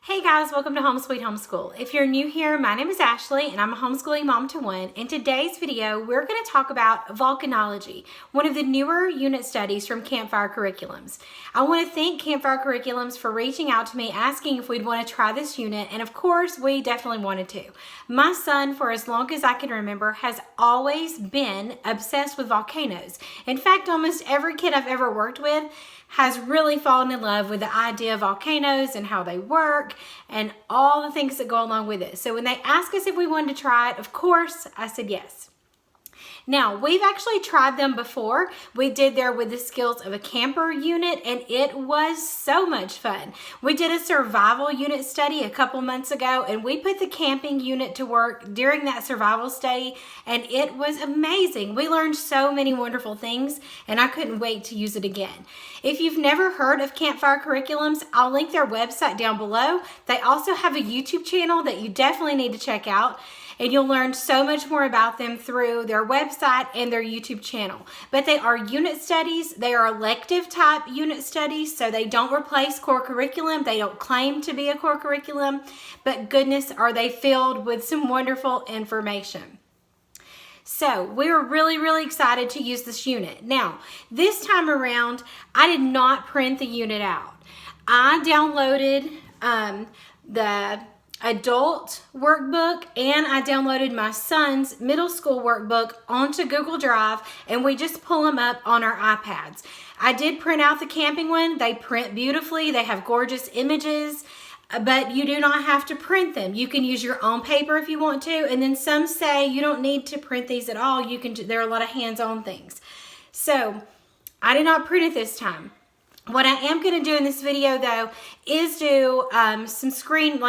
Hey guys, welcome to Home Sweet Homeschool. If you're new here, my name is Ashley and I'm a homeschooling mom to one. In today's video, we're going to talk about Volcanology, one of the newer unit studies from Campfire Curriculums. I want to thank Campfire Curriculums for reaching out to me asking if we'd want to try this unit, and of course, we definitely wanted to. My son, for as long as I can remember, has always been obsessed with volcanoes. In fact, almost every kid I've ever worked with has really fallen in love with the idea of volcanoes and how they work and all the things that go along with it. So when they asked us if we wanted to try it, of course, I said yes. Now, we've actually tried them before. We did there with the skills of a camper unit, and it was so much fun. We did a survival unit study a couple months ago, and we put the camping unit to work during that survival study, and it was amazing. We learned so many wonderful things, and I couldn't wait to use it again. If you've never heard of Campfire Curriculums, I'll link their website down below. They also have a YouTube channel that you definitely need to check out. And you'll learn so much more about them through their website and their YouTube channel. But they are unit studies. They are elective type unit studies, so they don't replace core curriculum. They don't claim to be a core curriculum, but goodness, are they filled with some wonderful information. So we're really excited to use this unit. Now, this time around, I did not print the unit out. I downloaded the adult workbook and I downloaded my son's middle school workbook onto Google Drive, and we just pull them up on our iPads. I did print out the camping one. They print beautifully. They have gorgeous images, but you do not have to print them. You can use your own paper if you want to, and then some say you don't need to print these at all. There are a lot of hands-on things. So I did not print it this time. What I am going to do in this video, though, is do I'll screen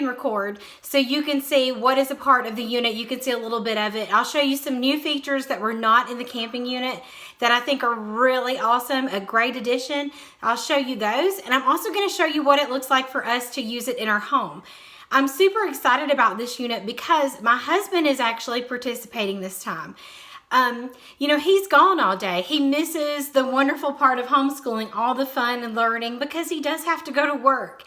record so you can see what is a part of the unit. You can see a little bit of it. I'll show you some new features that were not in the camping unit that I think are really awesome, a great addition. I'll show you those, and I'm also going to show you what it looks like for us to use it in our home. I'm super excited about this unit because my husband is actually participating this time. He's gone all day. He misses the wonderful part of homeschooling, all the fun and learning, because he does have to go to work.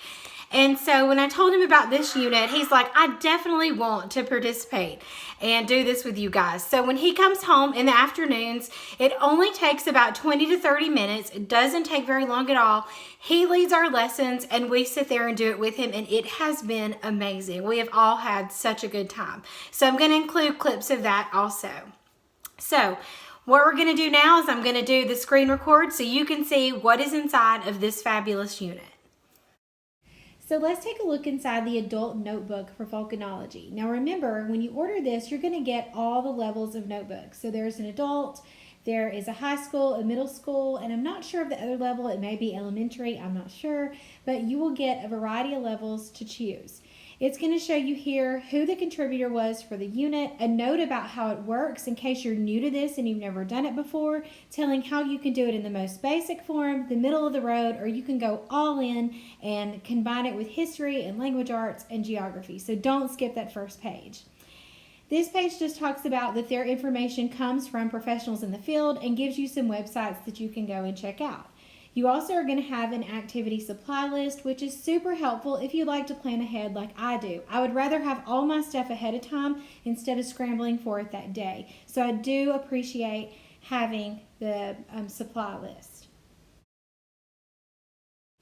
And so when I told him about this unit, he's like, I definitely want to participate and do this with you guys. So when he comes home in the afternoons, it only takes about 20 to 30 minutes. It doesn't take very long at all. He leads our lessons and we sit there and do it with him, and it has been amazing. We have all had such a good time. So I'm going to include clips of that also. So what we're going to do now is I'm going to do the screen record so you can see what is inside of this fabulous unit. So let's take a look inside the adult notebook for Volcanology. Now remember, when you order this, you're going to get all the levels of notebooks. So there's an adult, there is a high school, a middle school, and I'm not sure of the other level. It may be elementary, I'm not sure, but you will get a variety of levels to choose. It's going to show you here who the contributor was for the unit, a note about how it works in case you're new to this and you've never done it before, telling how you can do it in the most basic form, the middle of the road, or you can go all in and combine it with history and language arts and geography. So don't skip that first page. This page just talks about that their information comes from professionals in the field and gives you some websites that you can go and check out. You also are going to have an activity supply list, which is super helpful if you like to plan ahead like I do. I would rather have all my stuff ahead of time instead of scrambling for it that day. So I do appreciate having the supply list.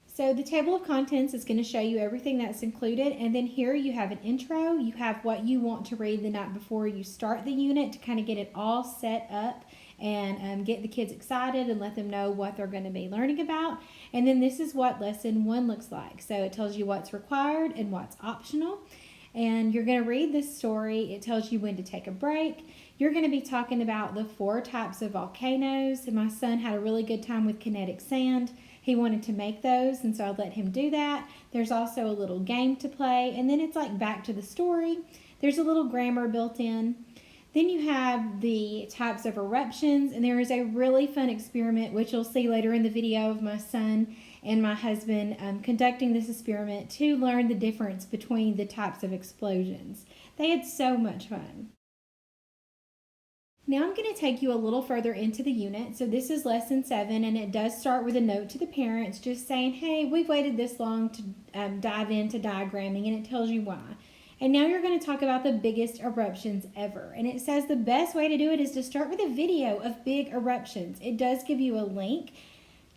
So the table of contents is going to show you everything that's included, and then here you have an intro. You have what you want to read the night before you start the unit to kind of get it all set up and get the kids excited and let them know what they're going to be learning about. And then this is what lesson 1 looks like. So it tells you what's required and what's optional. And you're going to read this story. It tells you when to take a break. You're going to be talking about the 4 types of volcanoes. And my son had a really good time with kinetic sand. He wanted to make those, and so I let him do that. There's also a little game to play, and then it's like back to the story. There's a little grammar built in. Then you have the types of eruptions, and there is a really fun experiment, which you'll see later in the video, of my son and my husband conducting this experiment to learn the difference between the types of explosions. They had so much fun. Now I'm going to take you a little further into the unit. So this is lesson 7, and it does start with a note to the parents just saying, hey, we've waited this long to dive into diagramming, and it tells you why. And now you're going to talk about the biggest eruptions ever. And it says the best way to do it is to start with a video of big eruptions. It does give you a link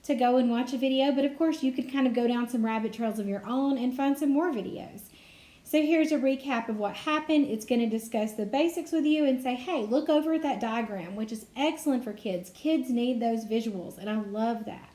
to go and watch a video, but of course you could kind of go down some rabbit trails of your own and find some more videos. So here's a recap of what happened. It's going to discuss the basics with you and say, hey, look over at that diagram, which is excellent for kids. Kids need those visuals, and I love that.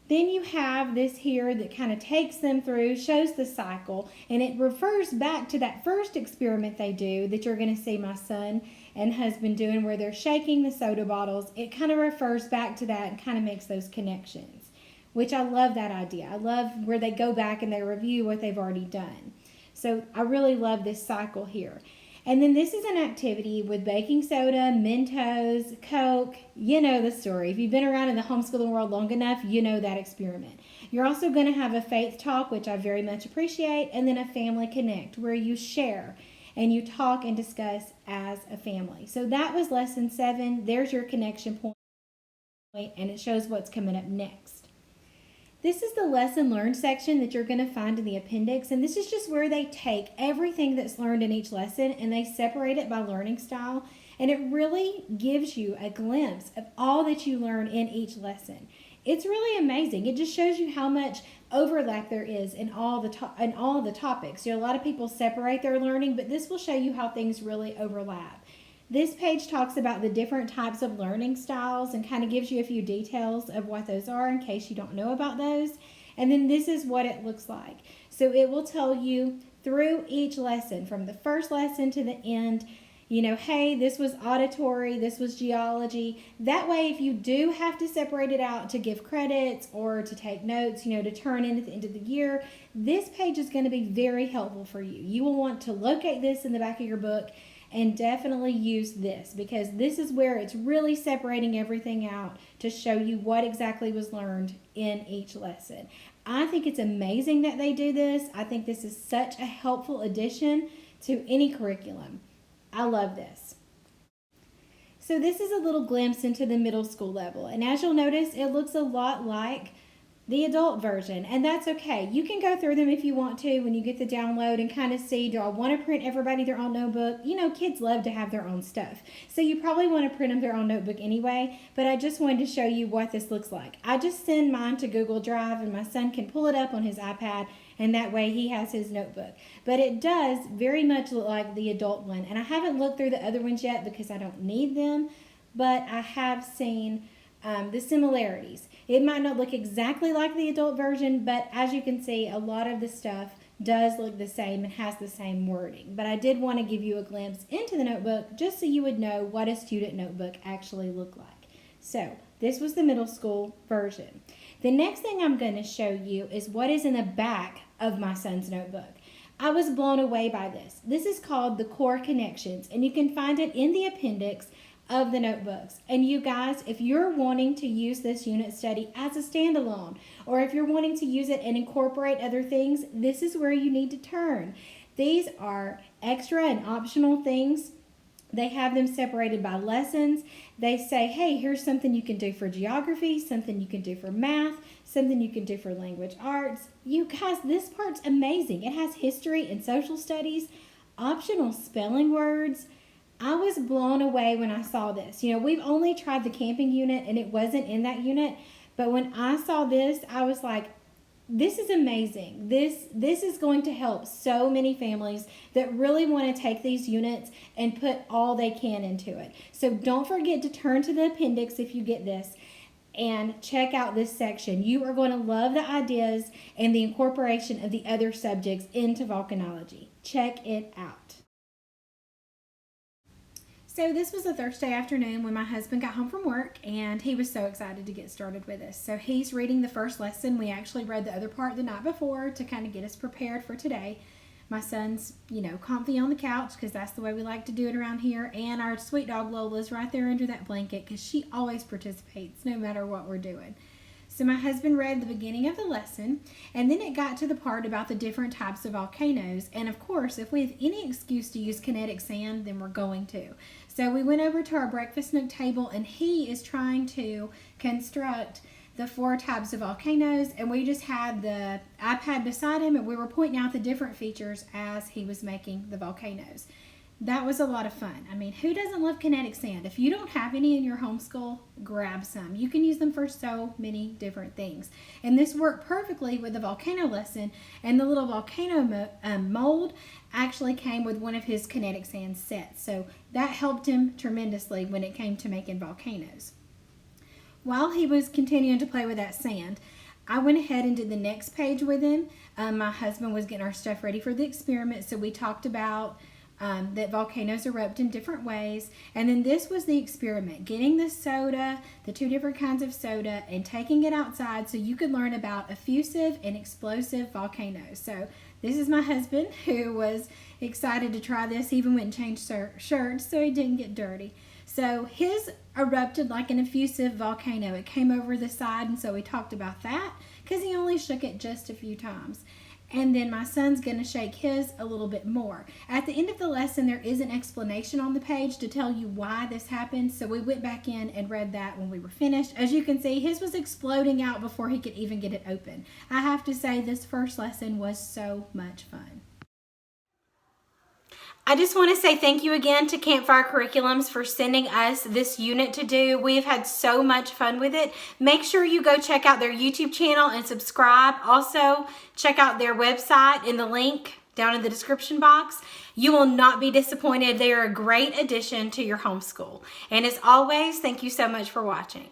Then you have this here that kind of takes them through, shows the cycle, and it refers back to that first experiment they do that you're going to see my son and husband doing where they're shaking the soda bottles. It kind of refers back to that and kind of makes those connections, which I love that idea. I love where they go back and they review what they've already done. So I really love this cycle here. And then this is an activity with baking soda, Mentos, Coke. You know the story. If you've been around in the homeschooling world long enough, you know that experiment. You're also going to have a faith talk, which I very much appreciate, and then a family connect where you share and you talk and discuss as a family. So that was lesson 7. There's your connection point, and it shows what's coming up next. This is the lesson learned section that you're going to find in the appendix, and this is just where they take everything that's learned in each lesson and they separate it by learning style, and it really gives you a glimpse of all that you learn in each lesson. It's really amazing. It just shows you how much overlap there is in all the topics. You know, a lot of people separate their learning, but this will show you how things really overlap. This page talks about the different types of learning styles and kind of gives you a few details of what those are in case you don't know about those. And then this is what it looks like. So it will tell you through each lesson, from the first lesson to the end, you know, hey, this was auditory, this was geology. That way, if you do have to separate it out to give credits or to take notes, you know, to turn in at the end of the year, this page is going to be very helpful for you. You will want to locate this in the back of your book and definitely use this, because this is where it's really separating everything out to show you what exactly was learned in each lesson. I think it's amazing that they do this. I think this is such a helpful addition to any curriculum. I love this. So this is a little glimpse into the middle school level, and as you'll notice, it looks a lot like the adult version, and that's okay. You can go through them if you want to when you get the download and kind of see, do I want to print everybody their own notebook? You know, kids love to have their own stuff, so you probably want to print them their own notebook anyway, but I just wanted to show you what this looks like. I just send mine to Google Drive, and my son can pull it up on his iPad, and that way he has his notebook. But it does very much look like the adult one, and I haven't looked through the other ones yet because I don't need them, but I have seen the similarities. It might not look exactly like the adult version, but as you can see, a lot of the stuff does look the same and has the same wording. But I did want to give you a glimpse into the notebook just so you would know what a student notebook actually looked like. So this was the middle school version. The next thing I'm going to show you is what is in the back of my son's notebook. I was blown away by this. This is called the Core Connections, and you can find it in the appendix of the notebooks. And you guys, if you're wanting to use this unit study as a standalone, or if you're wanting to use it and incorporate other things, this is where you need to turn. These are extra and optional things. They have them separated by lessons. They say, hey, here's something you can do for geography, something you can do for math, something you can do for language arts. You guys, this part's amazing. It has history and social studies, optional spelling words. I was blown away when I saw this. You know, we've only tried the camping unit and it wasn't in that unit. But when I saw this, I was like, this is amazing. This is going to help so many families that really want to take these units and put all they can into it. So don't forget to turn to the appendix if you get this and check out this section. You are going to love the ideas and the incorporation of the other subjects into volcanology. Check it out. So this was a Thursday afternoon when my husband got home from work, and he was so excited to get started with us. So he's reading the first lesson. We actually read the other part the night before to kind of get us prepared for today. My son's, you know, comfy on the couch because that's the way we like to do it around here. And our sweet dog Lola's right there under that blanket because she always participates no matter what we're doing. So my husband read the beginning of the lesson, and then it got to the part about the different types of volcanoes. And of course, if we have any excuse to use kinetic sand, then we're going to. So we went over to our breakfast nook table, and he is trying to construct the 4 types of volcanoes, and we just had the iPad beside him, and we were pointing out the different features as he was making the volcanoes. That was a lot of fun. I mean, who doesn't love kinetic sand? If you don't have any in your homeschool, grab some. You can use them for so many different things. And this worked perfectly with the volcano lesson, and the little volcano mold actually came with one of his kinetic sand sets. So that helped him tremendously when it came to making volcanoes. While he was continuing to play with that sand, I went ahead and did the next page with him. My husband was getting our stuff ready for the experiment, so we talked about that volcanoes erupt in different ways. And then this was the experiment, getting the soda, the 2 different kinds of soda, and taking it outside so you could learn about effusive and explosive volcanoes. So this is my husband, who was excited to try this. He even went and changed shirts so he didn't get dirty. So his erupted like an effusive volcano. It came over the side, and so we talked about that because he only shook it just a few times. And then my son's going to shake his a little bit more. At the end of the lesson, there is an explanation on the page to tell you why this happened. So we went back in and read that when we were finished. As you can see, his was exploding out before he could even get it open. I have to say, this first lesson was so much fun. I just want to say thank you again to Campfire Curriculums for sending us this unit to do. We've had so much fun with it. Make sure you go check out their YouTube channel and subscribe. Also, check out their website in the link down in the description box. You will not be disappointed. They are a great addition to your homeschool. And as always, thank you so much for watching.